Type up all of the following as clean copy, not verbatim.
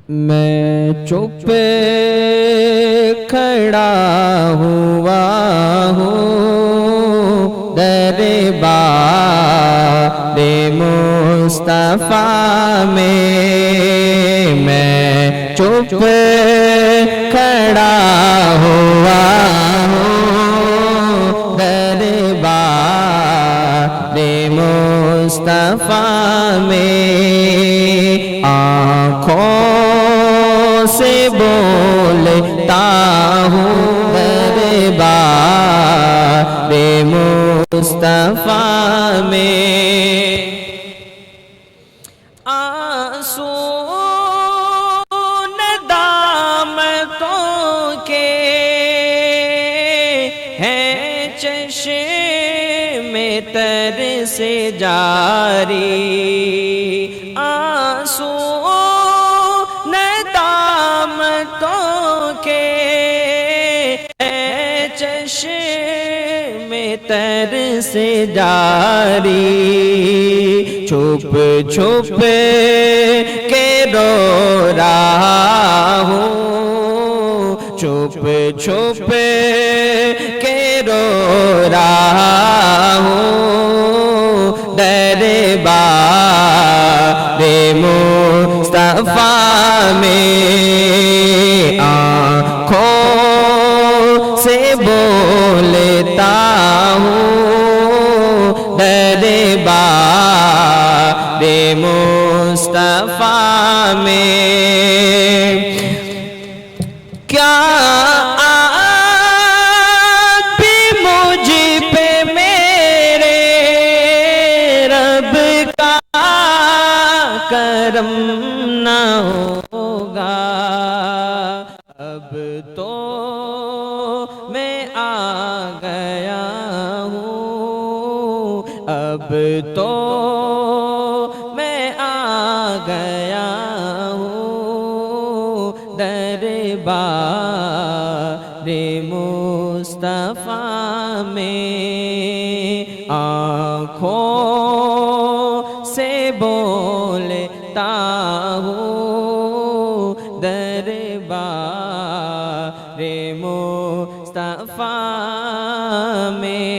میں چپ کھڑا ہوا ہوں دربار مصطفیٰ میں چپ کھڑا ہوا ہوں دربار مصطفیٰ میں، آنکھوں سے بولتا ہوں دربار مصطفیٰ میں، آنسو ندامتوں کے ہیں چشم تر سے جاری، آنسو تر سے جاری، چھپ چھپ کے رو رہا ہوں، چھپ چھپ کے رو رہا ہوں دربار مصطفیٰ میں، آنکھوں سے بولتا دربار مصطفیٰ میں، کیا آج بھی مجھ پہ میرے رب کا کرم نہ ہوگا، اب تو میں آ گیا ہوں، اب تو میں آ گیا ہوں دربار مصطفیٰ میں، آنکھوں سے بولتا ہوں دربار مصطفیٰ میں،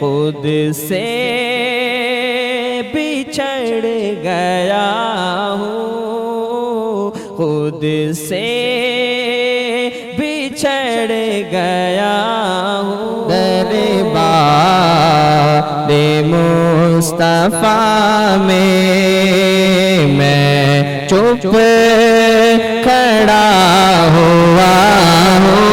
خود سے بچھڑ گیا ہوں، خود سے بچھڑ گیا ہوں دربار مصطفیٰ میں چپ کھڑا ہوا ہوں